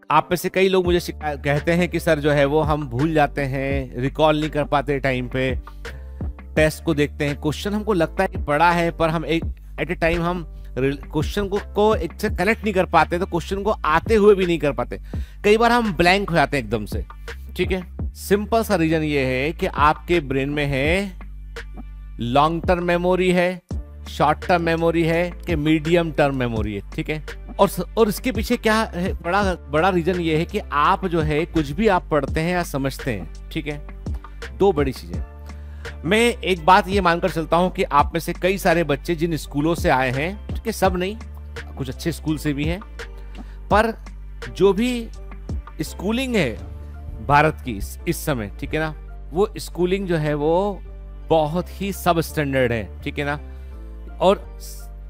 आप में से कई लोग मुझे कहते हैं कि सर जो है वो हम भूल जाते हैं, रिकॉल नहीं कर पाते टाइम पे, टेस्ट को देखते हैं, क्वेश्चन हमको लगता है कि पढ़ा है पर हम एक एट ए टाइम हम क्वेश्चन को एक से कनेक्ट नहीं कर पाते, तो क्वेश्चन को आते हुए भी नहीं कर पाते, कई बार हम ब्लैंक हो जाते हैं एकदम से। ठीक है, सिंपल सा रीजन ये है कि आपके ब्रेन में है लॉन्ग टर्म मेमोरी है, शॉर्ट टर्म मेमोरी है कि मीडियम टर्म मेमोरी है। ठीक है, और इसके पीछे क्या है, बड़ा रीजन ये है कि आप जो है कुछ भी आप पढ़ते हैं या समझते हैं, ठीक है, दो बड़ी चीजें। मैं एक बात ये मानकर चलता हूं कि आप में से कई सारे बच्चे जिन स्कूलों से आए हैं, ठीक है, सब नहीं, कुछ अच्छे स्कूल से भी हैं, पर जो भी स्कूलिंग है भारत की इस समय, ठीक है ना, वो स्कूलिंग जो है वो बहुत ही सब स्टैंडर्ड है। ठीक है ना, और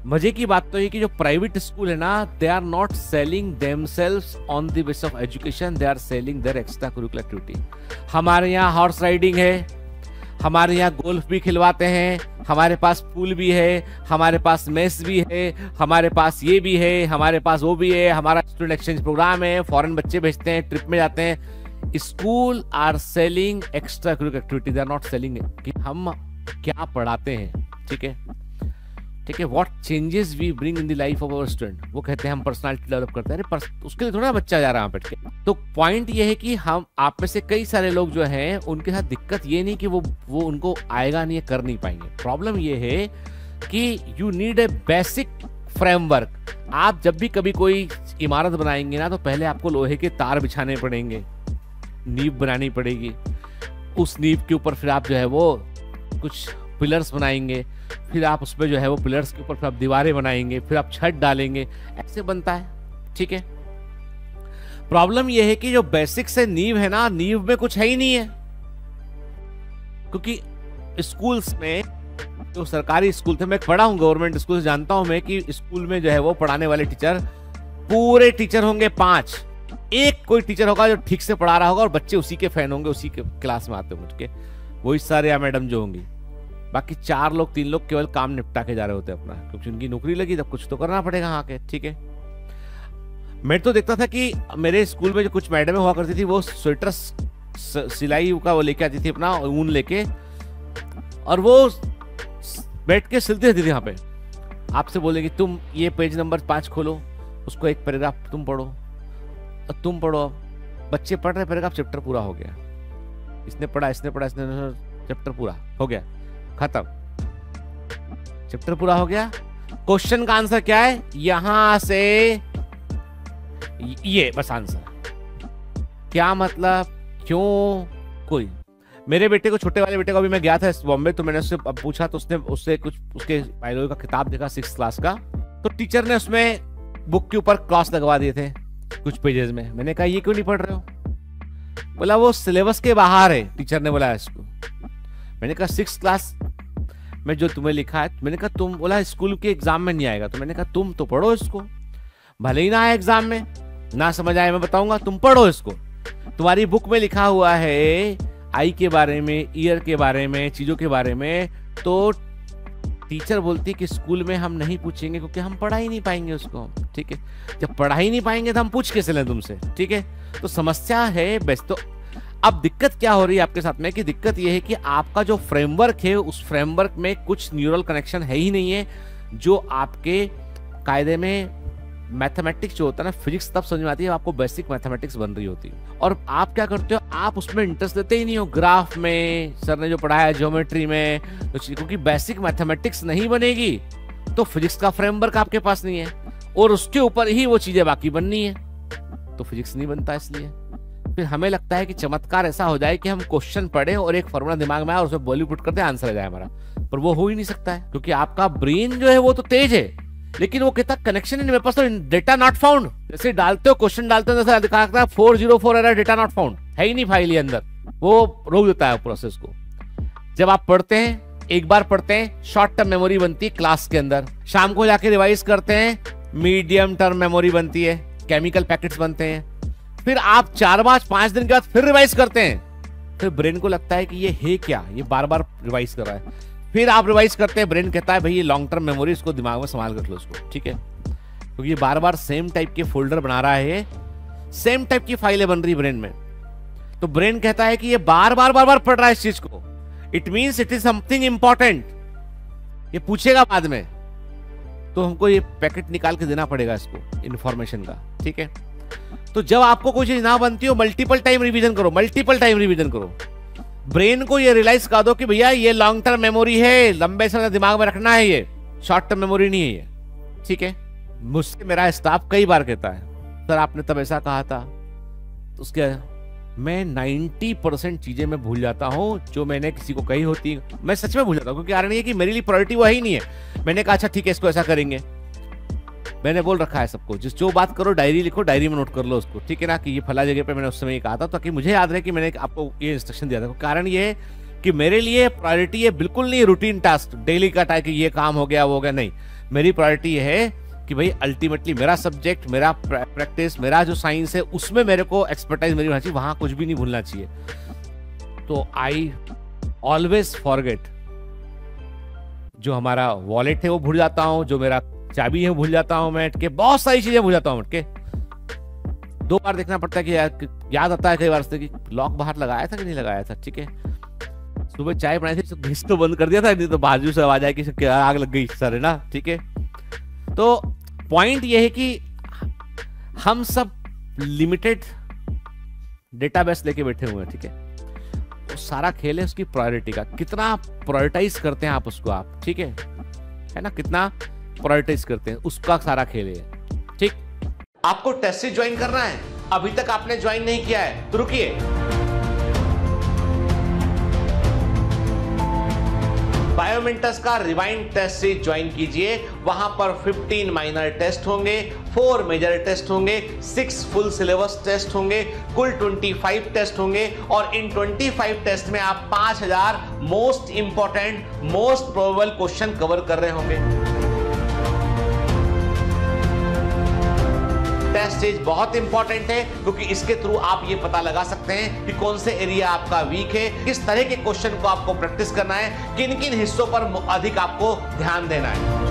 मजे की बात तो ये कि जो प्राइवेट स्कूल है ना, they are not selling themselves on the base of education, they are selling their extra curricular activity. हमारे यहाँ हॉर्स राइडिंग है, हमारे यहाँ गोल्फ भी खिलवाते हैं, हमारे पास पूल भी है, हमारे पास मेस भी है, हमारे पास ये भी है, हमारे पास वो भी है, हमारा स्टूडेंट एक्सचेंज प्रोग्राम है, फॉरेन बच्चे भेजते हैं, ट्रिप में जाते हैं। School are selling extra curricular activity, they are not selling कि हम क्या पढ़ाते हैं। ठीक है, ठीक है, what changes we bring in the life of our student, वो कहते हैं हम पर्सनालिटी डेवलप करते हैं। अरे उसके लिए थोड़ा बच्चा जा रहा है बैठ के। तो पॉइंट ये है कि हम आप में से कई सारे लोग जो हैं उनके साथ दिक्कत ये नहीं कि वो उनको आएगा नहीं, कर नहीं पाएंगे। प्रॉब्लम ये है कि you need a basic framework. आप जब भी कभी कोई इमारत बनाएंगे ना, तो पहले आपको लोहे के तार बिछाने पड़ेंगे, नींव बनानी पड़ेगी, उस नींव के ऊपर फिर आप जो है वो कुछ पिलर्स बनाएंगे, फिर आप उसमें जो है वो पिलर्स के ऊपर फिर आप दीवारें बनाएंगे, फिर आप छत डालेंगे, ऐसे बनता है। ठीक है, प्रॉब्लम ये है कि जो बेसिक से नींव है ना, नींव में कुछ है ही नहीं है। क्योंकि स्कूल्स में, जो सरकारी स्कूल थे, मैं पढ़ा हूं गवर्नमेंट स्कूल, जानता हूं मैं कि स्कूल में जो है वो पढ़ाने वाले टीचर, पूरे टीचर होंगे 5, एक कोई टीचर होगा जो ठीक से पढ़ा रहा होगा और बच्चे उसी के फैन होंगे, उसी के क्लास में आते होंगे, ठीक है, वही सारे या मैडम जो होंगी। बाकी 4 लोग 3 लोग केवल काम निपटा के जा रहे होते हैं अपना, क्योंकि उनकी नौकरी लगी, तब कुछ तो करना पड़ेगा आके। ठीक है, मैं तो देखता था कि मेरे स्कूल में जो कुछ मैडमें हुआ करती थी, वो स्वेटर सिलाई का वो लेके आती थी अपना ऊन लेके, और वो बैठ के सिलती रहती थी यहाँ पे। आपसे बोलेंगे तुम ये पेज नंबर 5 खोलो, उसको एक पैराग्राफ तुम पढ़ो, और तुम पढ़ो। बच्चे पढ़ रहे, पैराग्राफ, चैप्टर पूरा हो गया, इसने पढ़ा, चैप्टर पूरा हो गया, खत्म, चैप्टर पूरा हो गया। क्वेश्चन का आंसर क्या है, यहां से ये बस आंसर। क्या मतलब, क्यों? कोई, मेरे बेटे को, छोटे वाले बेटे को, अभी मैं गया था बॉम्बे, तो मैंने उससे अब पूछा, तो उससे कुछ उसके बायोलॉजी का किताब देखा 6th क्लास का, तो टीचर ने उसमें बुक के ऊपर क्रॉस लगवा दिए थे कुछ पेजेस में। मैंने कहा ये क्यों नहीं पढ़ रहे हो? बोला वो सिलेबस के बाहर है, टीचर ने बोला इसको। मैंने कहा 6th क्लास में जो तुम्हें लिखा है, मैंने कहा तुम, बोला स्कूल के एग्जाम में नहीं आएगा, तो मैंने कहा तुम तो पढ़ो इसको, भले ही ना आए एग्जाम में, ना समझ आए मैं बताऊंगा, तुम पढ़ो इसको। तुम्हारी बुक में लिखा हुआ है आई के बारे में, ईयर के बारे में, चीजों के बारे में, तो टीचर बोलती है कि स्कूल में हम नहीं पूछेंगे क्योंकि हम पढ़ा ही नहीं पाएंगे उसको। ठीक है, जब पढ़ा ही नहीं पाएंगे तो हम पूछ कैसे लें तुमसे? ठीक है, तो समस्या है बेस्ट। तो अब दिक्कत क्या हो रही है आपके साथ में, कि दिक्कत यह है कि आपका जो फ्रेमवर्क है, उस फ्रेमवर्क में कुछ न्यूरल कनेक्शन है ही नहीं है, जो आपके कायदे में मैथमेटिक्स जो होता है ना, फिजिक्स तब समझ में आती है आपको बेसिक मैथमेटिक्स बन रही होती है। और आप क्या करते हो, आप उसमें इंटरेस्ट लेते ही नहीं हो, ग्राफ में सर ने जो पढ़ाया, ज्योमेट्री में, तो क्योंकि बेसिक मैथमेटिक्स नहीं बनेगी तो फिजिक्स का फ्रेमवर्क आपके पास नहीं है, और उसके ऊपर ही वो चीजें बाकी बननी है, तो फिजिक्स नहीं बनता। इसलिए फिर हमें लगता है कि चमत्कार ऐसा हो जाए कि हम क्वेश्चन पढ़े और एक फॉर्मूला दिमाग में आए और उसमें वैल्यू पुट करते आंसर आ जाए हमारा, पर वो हो ही नहीं सकता है, क्योंकि आपका ब्रेन जो है वो तो तेज है, लेकिन वो कहता कनेक्शन नहीं, मेरे पास तो डेटा नॉट फाउंड। जैसे डालते हो, क्वेश्चन डालते हो, जैसे दिखा 404 एरर, डेटा नॉट फाउंड, है ही नहीं फाइल के अंदर, वो रोक देता है प्रोसेस को। जब आप पढ़ते हैं, एक बार पढ़ते हैं, शॉर्ट टर्म मेमोरी बनती है क्लास के अंदर, शाम को जाके रिवाइज करते हैं, मीडियम टर्म मेमोरी बनती है, केमिकल पैकेट्स बनते हैं, फिर आप 4-5 दिन के बाद फिर रिवाइज करते हैं, फिर ब्रेन को लगता है कि ये है क्या, ये बार बार रिवाइज कर रहा है, फिर आप रिवाइज करते हैं, ब्रेन कहता है भाई ये लॉन्ग टर्म मेमोरी, इसको दिमाग में संभाल कर लो इसको। ठीक है, क्योंकि ये बार बार सेम टाइप के फोल्डर बना रहा है, सेम टाइप की फाइलें बन रही ब्रेन में। तो ब्रेन कहता है कि ये बार बार बार बार पढ़ रहा है इस चीज को, it means it is something important, ये पूछेगा बाद में, तो हमको ये पैकेट निकाल के देना पड़ेगा इसको इंफॉर्मेशन का, ठीक है। तो जब आपको कोई चीज ना बनती हो, मल्टीपल टाइम रिवीजन करो, मल्टीपल टाइम रिवीजन करो। ब्रेन को ये रियलाइज कर दो कि भैया ये लॉन्ग टर्म मेमोरी है, लंबे समय दिमाग में रखना है, ये शॉर्ट टर्म मेमोरी नहीं है ये, ठीक है। मुझसे मेरा स्टाफ कई बार कहता है, सर आपने तब ऐसा कहा था, तो उसके मैं 90% चीजें मैं भूल जाता हूं जो मैंने किसी को कही होती, मैं सच में भूल जाता हूं, क्योंकि कारण ये कि मेरे लिए प्रायोरिटी वो ही नहीं है। मैंने कहा अच्छा ठीक है इसको ऐसा करेंगे, मैंने बोल रखा है सबको, जो बात करो डायरी लिखो, डायरी में नोट कर लो उसको, ठीक है ना, कि ये फला जगह पे मैंने उस समय ये कहा था, ताकि मुझे याद रहे कि मैंने आपको ये इंस्ट्रक्शन दिया था। कारण ये है कि मेरे लिए प्रायोरिटी ये बिल्कुल नहीं रूटीन टास्क डेली का टाइप कि ये काम हो गया वो हो गया, नहीं। मेरी प्रायोरिटी ये है कि भाई अल्टीमेटली मेरा सब्जेक्ट, मेरा प्रैक्टिस, मेरा जो साइंस है उसमें मेरे को एक्सपर्टाइज मेरी होना चाहिए, वहां कुछ भी नहीं भूलना चाहिए। तो आई ऑलवेज फॉरगेट, जो हमारा वॉलेट है वो भूल जाता हूं, जो मेरा चाबी है भूल जाता हूं मैं, के बहुत सारी चीजें भूल जाता हूं के। 2 बार देखना पड़ता है कि याद आता है कई बार से कि लॉक बाहर लगाया था कि नहीं लगाया था, ठीक है। सुबह चाय बनाई थी, गैस तो बंद कर दिया था, नहीं तो बाजू से आवाज आई कि आग लग गई सर, है ना, ठीक है। तो पॉइंट ये है कि हम सब लिमिटेड डेटाबेस लेके बैठे हुए हैं, ठीक है। तो सारा खेल है उसकी प्रायोरिटी का, कितना प्रायोरिटाइज करते हैं आप उसको, आप ठीक है ना, कितना प्रायोरिटाइज करते हैं, उसका सारा खेल है, ठीक। आपको टेस्ट सीरीज ज्वाइन करना है, अभी तक आपने ज्वाइन नहीं किया है तो रुकिए, बायोमेंटस का रिवाइंड टेस्ट सीरीज ज्वाइन कीजिए। वहां पर 15 माइनर टेस्ट होंगे, 4 मेजर टेस्ट होंगे, 6 फुल सिलेबस टेस्ट होंगे, कुल 25 टेस्ट होंगे, और इन 25 टेस्ट में आप 5000 most important, most probable question cover कर रहे होंगे। टेस्ट सीरीज बहुत इंपॉर्टेंट है, क्योंकि इसके थ्रू आप ये पता लगा सकते हैं कि कौन से एरिया आपका वीक है, किस तरह के क्वेश्चन को आपको प्रैक्टिस करना है, किन किन हिस्सों पर अधिक आपको ध्यान देना है।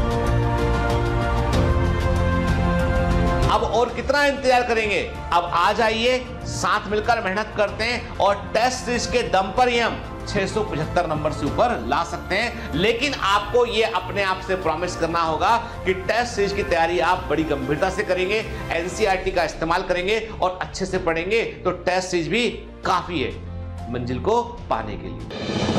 अब और कितना इंतजार करेंगे, अब आ जाइए, साथ मिलकर मेहनत करते हैं, और टेस्ट सीरीज के दम पर ही हम 675 नंबर से ऊपर ला सकते हैं। लेकिन आपको ये अपने आप से प्रॉमिस करना होगा कि टेस्ट सीरीज की तैयारी आप बड़ी गंभीरता से करेंगे, एनसीईआरटी का इस्तेमाल करेंगे और अच्छे से पढ़ेंगे, तो टेस्ट सीरीज भी काफी है मंजिल को पाने के लिए।